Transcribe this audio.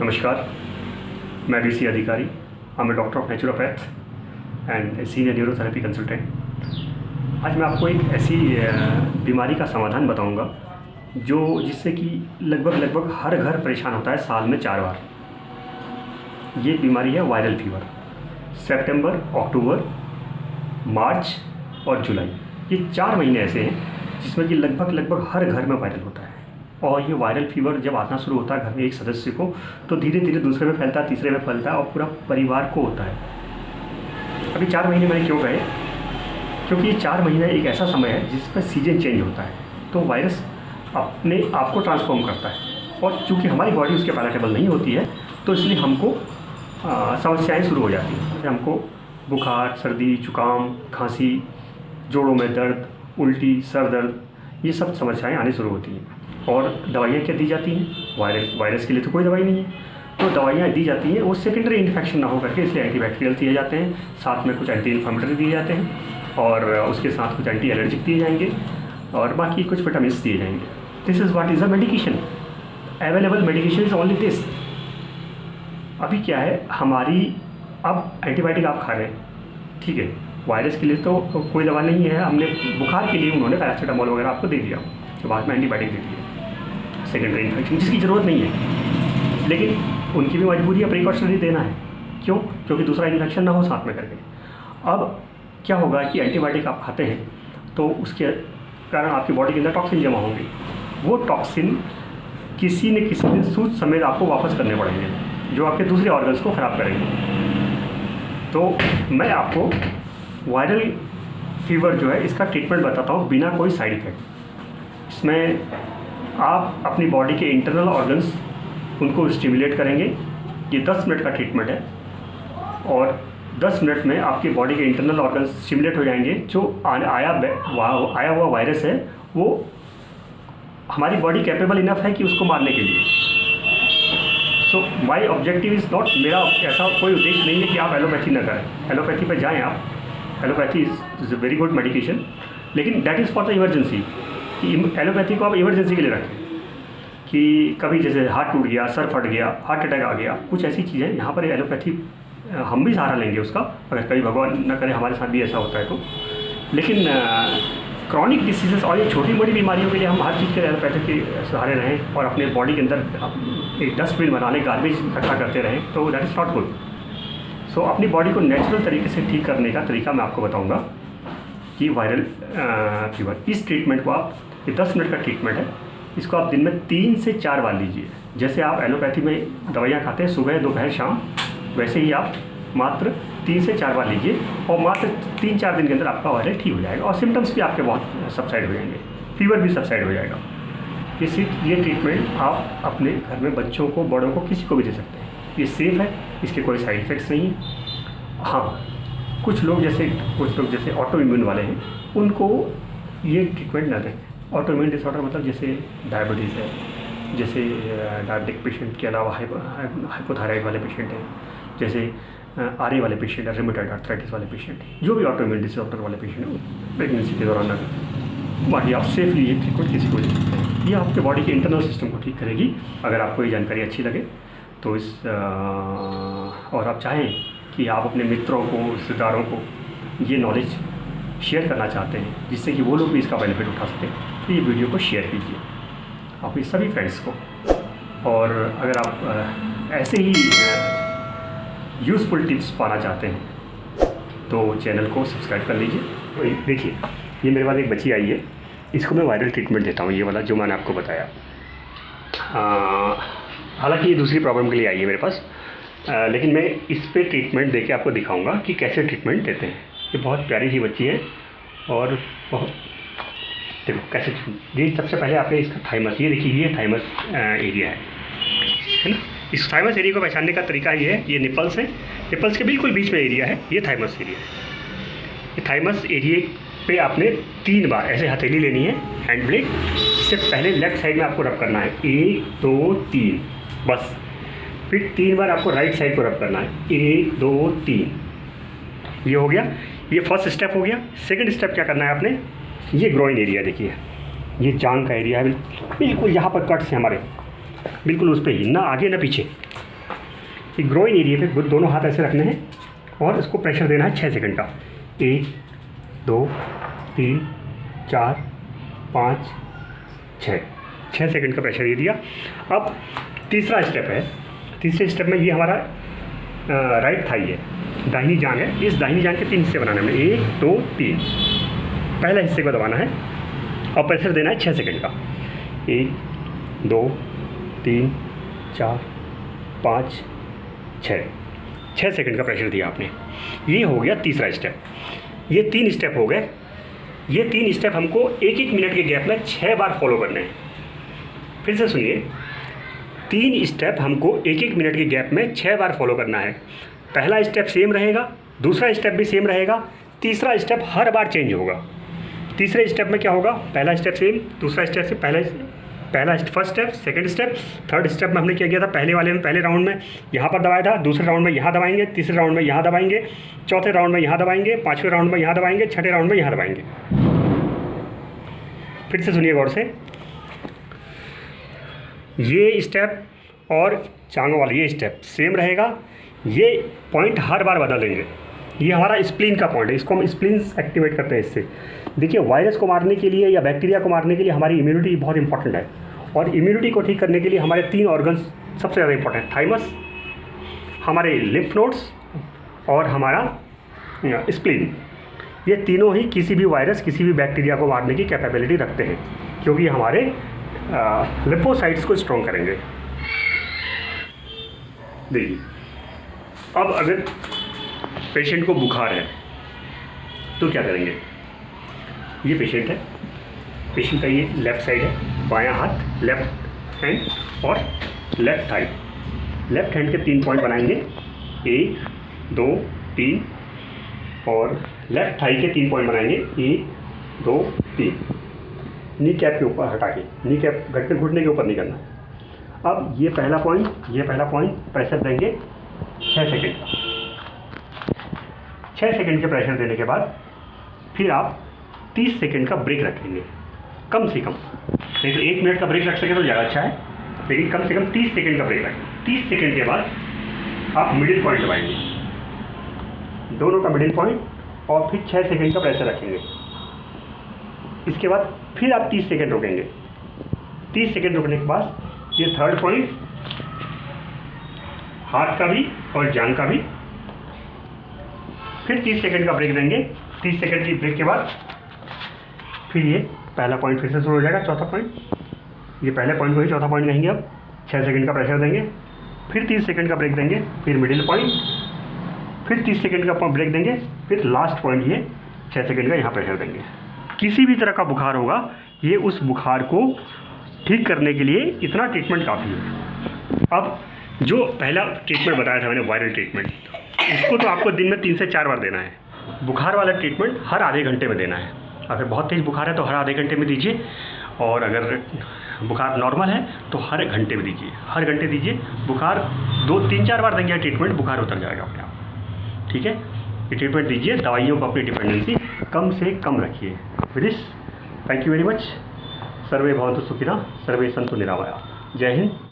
नमस्कार, मैं D C Adhikari. I am a doctor of naturopath and senior neurotherapy consultant. आज मैं आपको एक ऐसी बीमारी का समाधान बताऊंगा जिससे कि लगभग हर घर परेशान होता है साल में 4 बार। ये बीमारी है वायरल फीवर। सितंबर, अक्टूबर, मार्च और जुलाई, ये 4 महीने ऐसे हैं जिसमें कि लगभग हर घर में वायरल होता है। और ये वायरल फीवर जब आना शुरू होता है घर में एक सदस्य को, तो धीरे धीरे दूसरे में फैलता है, तीसरे में फैलता है और पूरा परिवार को होता है। अभी 4 महीने मैंने क्यों कहे? क्योंकि ये 4 महीने एक ऐसा समय है जिसमें सीजन चेंज होता है, तो वायरस अपने आप को ट्रांसफॉर्म करता है। और चूँकि हमारी बॉडी उसके पैलेटेबल नहीं होती है, तो इसलिए हमको समस्याएँ शुरू हो जाती हैं। हमको बुखार, सर्दी, जुकाम, खांसी, जोड़ों में दर्द, उल्टी, सर दर्द, ये सब समस्याएँ आनी शुरू होती हैं। और दवाइयाँ क्या दी जाती हैं? वायरस के लिए तो कोई दवाई नहीं है, तो दवाइयाँ दी जाती हैं वो सेकेंडरी इन्फेक्शन ना हो करके, इसलिए एंटीबैक्टीरियल दिए जाते हैं, साथ में कुछ एंटी इन्फ्लेमेटरी दिए जाते हैं और उसके साथ कुछ एंटी एलर्जिक दिए जाएंगे और बाकी कुछ विटामिन दिए जाएंगे। This is what is a medication. Available medication is only this. अभी क्या है हमारी, अब एंटीबायोटिक आप खा रहे हैं, ठीक है, वायरस के लिए तो कोई दवा नहीं है। हमने बुखार के लिए उन्होंने पैरासीटामोल वगैरह आपको दे दिया, तो बाद में एंटीबायोटिक दे दिया सेकेंडरी इन्फेक्शन, जिसकी ज़रूरत नहीं है, लेकिन उनकी भी मजबूरी है प्रिकॉशनरी देना है। क्यों? क्योंकि दूसरा इन्फेक्शन ना हो साथ में करके। अब क्या होगा कि एंटीबायोटिक आप खाते हैं तो उसके कारण आपकी बॉडी के अंदर टॉक्सिन जमा होंगे। वो टॉक्सिन किसी न किसी दिन सूद समेत आपको वापस करने पड़ेंगे, जो आपके दूसरे ऑर्गन्स को ख़राब करेंगे। तो मैं आपको वायरल फीवर जो है इसका ट्रीटमेंट बताता हूँ बिना कोई साइड इफ़ेक्ट। इसमें आप अपनी बॉडी के इंटरनल ऑर्गन्स उनको स्टिमुलेट करेंगे। ये 10 मिनट का ट्रीटमेंट है और 10 मिनट में आपकी बॉडी के इंटरनल ऑर्गन्स स्टिमुलेट हो जाएंगे। जो आया हुआ वायरस है वो हमारी बॉडी कैपेबल इनफ है कि उसको मारने के लिए। सो माई ऑब्जेक्टिव इज़ नॉट, मेरा ऐसा कोई उद्देश्य नहीं है कि आप एलोपैथी ना करें। एलोपैथी पर जाएँ आप, allopathy is a very good medication, लेकिन that is for the emergency. Allopathy को आप इमरजेंसी के लिए रखें कि कभी जैसे हाथ टूट गया, सर फट गया, हार्ट अटैक आ गया, कुछ ऐसी चीज़ें यहाँ पर एलोपैथी हम भी सहारा लेंगे उसका, अगर कभी भगवान न करे हमारे साथ भी ऐसा होता है तो। लेकिन क्रॉनिक डिसीजेस और ये छोटी मोटी बीमारियों के लिए हम हर चीज़ के एलोपैथी के सहारे रहें और अपने बॉडी के अंदर एक डस्टबिन बना लें, गार्बेज इकट्ठा करते रहें, तो दैट इज़ नॉट गुड। सो अपनी बॉडी को नेचुरल तरीके से ठीक करने का तरीका मैं आपको बताऊँगा कि वायरल फीवर, इस ट्रीटमेंट को आप, ये 10 मिनट का ट्रीटमेंट है, इसको आप दिन में 3 से 4 बार लीजिए। जैसे आप एलोपैथी में दवाइयाँ खाते हैं सुबह, दोपहर, शाम, वैसे ही आप मात्र 3 से 4 बार लीजिए और मात्र 3-4 दिन के अंदर आपका वायरल ठीक हो जाएगा और सिम्टम्स भी आपके बहुत सबसाइड हो जाएंगे, फीवर भी सबसाइड हो जाएगा। ये ट्रीटमेंट आप अपने घर में बच्चों को, बड़ों को, किसी को भी दे सकते हैं। ये सेफ़ है, इसके कोई साइड इफ़ेक्ट्स नहीं है। हाँ, कुछ लोग जैसे ऑटो इम्यून वाले हैं, उनको ये ट्रीटमेंट ना दें। ऑटो इम्यून डिसऑर्डर मतलब जैसे डायबिटीज़ है, जैसे डायबिटिक पेशेंट के अलावा हाइपोथायराइड वाले पेशेंट हैं, जैसे आर ए वाले पेशेंट है, रूमेटॉइड आर्थराइटिस वाले पेशेंट, जो भी ऑटो इम्यून डिसऑर्डर वाले पेशेंट हैं, प्रेगनेंसी के दौरान ना करें। बाकी आप सेफली ये ट्रीटमेंट किसी को दे सकते हैं। ये आपके बॉडी के इंटरनल सिस्टम को ठीक करेगी। अगर आपको ये जानकारी अच्छी लगे तो और आप चाहें कि आप अपने मित्रों को, रिश्तेदारों को ये नॉलेज शेयर करना चाहते हैं जिससे कि वो लोग भी इसका बेनिफिट उठा सकें, तो ये वीडियो को शेयर कीजिए अपने सभी फ्रेंड्स को। और अगर आप ऐसे ही यूज़फुल टिप्स पाना चाहते हैं तो चैनल को सब्सक्राइब कर लीजिए। देखिए, ये मेरे पास एक बच्ची आई है, इसको मैं वायरल ट्रीटमेंट देता हूँ, ये वाला जो मैंने आपको बताया। हालांकि ये दूसरी प्रॉब्लम के लिए आई है मेरे पास, लेकिन मैं इस पे ट्रीटमेंट देके आपको दिखाऊंगा कि कैसे ट्रीटमेंट देते हैं। ये बहुत प्यारी सी बच्ची है और बहुत, देखो कैसे। ये सबसे पहले आपने इसका थाइमस, ये देखिए, ये थाइमस एरिया है ना। इस थाइमस एरिया को पहचानने का तरीका ये है, ये निपल्स है, निपल्स के बिल्कुल बीच में एरिया है, ये थाइमस एरिया है। ये थाइमस एरिया पे आपने 3 बार ऐसे हथेली लेनी है, हैंड ब्लेड से पहले लेफ्ट साइड में आपको रब करना है, 1 2 3 बस। फिर 3 बार आपको राइट साइड को रब करना है, 1 2 3। ये हो गया, ये फर्स्ट स्टेप हो गया। सेकंड स्टेप क्या करना है आपने, ये ग्रोइन एरिया देखिए, ये जांघ का एरिया है, बिल्कुल यहाँ पर कट्स हैं हमारे, बिल्कुल उस पर ही, ना आगे ना पीछे, कि ग्रोइन एरिया पे दोनों हाथ ऐसे रखने हैं और इसको प्रेशर देना है 6 सेकंड का। 1 2 3 4 5 6 सेकंड का प्रेशर ये दिया। अब तीसरा स्टेप है। तीसरे स्टेप में ये हमारा राइट थाई है, दाहिनी जांघ है। इस दाहिनी जांघ के 3 हिस्से बनाने हैं, 1 2 3। पहले हिस्से को दबाना है और प्रेशर देना है 6 सेकंड का। 1 2 3 4 5 6 सेकंड का प्रेशर दिया आपने। ये हो गया तीसरा स्टेप। ये 3 स्टेप हो गए। ये 3 स्टेप हमको 1-1 मिनट के गैप में 6 बार फॉलो करने हैं। फिर से सुनिए, 3 स्टेप हमको 1-1 मिनट के गैप में 6 बार फॉलो करना है। पहला स्टेप सेम रहेगा, दूसरा स्टेप भी सेम रहेगा, तीसरा स्टेप हर बार चेंज होगा। तीसरे स्टेप में क्या होगा, पहला स्टेप सेम, दूसरा स्टेप से पहला first step, second step, third step में हमने क्या किया था, पहले वाले में पहले राउंड में यहाँ पर दबाया था, दूसरे राउंड में यहाँ दबाएंगे, तीसरे राउंड में यहाँ दबाएंगे, चौथे राउंड में यहाँ दबाएंगे, पाँचवें राउंड में यहाँ दबाएंगे, छठे राउंड में यहाँ दबाएंगे। फिर से सुनिए गौर से, ये स्टेप और टांगों वाला ये स्टेप सेम रहेगा। ये पॉइंट हर बार बदलेंगे। ये हमारा स्प्लीन का पॉइंट है, इसको हम स्प्लीन एक्टिवेट करते हैं इससे। देखिए, वायरस को मारने के लिए या बैक्टीरिया को मारने के लिए हमारी इम्यूनिटी बहुत इंपॉर्टेंट है, और इम्यूनिटी को ठीक करने के लिए हमारे 3 ऑर्गन्स सबसे ज़्यादा इंपॉर्टेंट है, थाइमस, हमारे लिम्फ नोड्स और हमारा स्प्लीन। ये तीनों ही किसी भी वायरस, किसी भी बैक्टीरिया को मारने की कैपेबिलिटी रखते हैं, क्योंकि हमारे लिम्फोसाइट्स को स्ट्रॉन्ग करेंगे। देखिए, अब अगर पेशेंट को बुखार है तो क्या करेंगे। ये पेशेंट है, पेशेंट का ये लेफ़्ट साइड है, बायां हाथ, लेफ़्ट हैंड और लेफ़्ट थाई। लेफ़्ट हैंड के 3 पॉइंट बनाएंगे, 1 2 3, और लेफ़्ट थाई के 3 पॉइंट बनाएंगे, 1 2 3। नी कैप के ऊपर हटा के, नी कैप घुटने के ऊपर नहीं करना। अब ये पहला पॉइंट प्रेशर देंगे 6 सेकंड का। 6 सेकंड के प्रेशर देने के बाद फिर आप 30 सेकंड का ब्रेक रखेंगे, कम से कम। नहीं तो 1 मिनट का ब्रेक रख सके तो ज़्यादा अच्छा है, लेकिन कम से कम 30 सेकंड का ब्रेक रखें। 30 सेकंड के बाद आप मिडिल पॉइंट दबाएंगे, दोनों का मिडिल पॉइंट, और फिर 6 सेकंड का प्रेशर रखेंगे। इसके बाद फिर आप 30 सेकंड रोकेंगे। 30 सेकंड रुकने के बाद ये थर्ड पॉइंट, हाथ का भी और जांघ का भी, फिर 30 सेकंड का ब्रेक देंगे। 30 सेकंड की ब्रेक के बाद फिर ये पहला पॉइंट फिर से शुरू हो जाएगा, चौथा पॉइंट। ये पहले पॉइंट को ही चौथा पॉइंट कहेंगे। अब 6 सेकंड का प्रेशर देंगे, फिर 30 सेकंड का ब्रेक देंगे, फिर मिडिल पॉइंट, फिर 30 सेकंड का ब्रेक देंगे, फिर लास्ट पॉइंट ये 6 सेकंड का यहाँ प्रेशर देंगे। किसी भी तरह का बुखार होगा, ये उस बुखार को ठीक करने के लिए इतना ट्रीटमेंट काफ़ी है। अब जो पहला ट्रीटमेंट बताया था मैंने, वायरल ट्रीटमेंट, इसको तो आपको दिन में 3 से 4 बार देना है। बुखार वाला ट्रीटमेंट हर आधे घंटे में देना है। अगर बहुत तेज़ बुखार है तो हर आधे घंटे में दीजिए, और अगर बुखार नॉर्मल है तो हर घंटे में दीजिए, हर घंटे दीजिए। बुखार 2-3-4 बार देंगे ट्रीटमेंट, बुखार उतर जाएगा अपने आप। ठीक है, ये ट्रीटमेंट दीजिए, दवाइयों पर अपनी डिपेंडेंसी कम से कम रखिए। With this, thank you very much. सर्वे भवन्तु सुखिनः, सर्वे सन्तु निरामयाः। जय हिंद।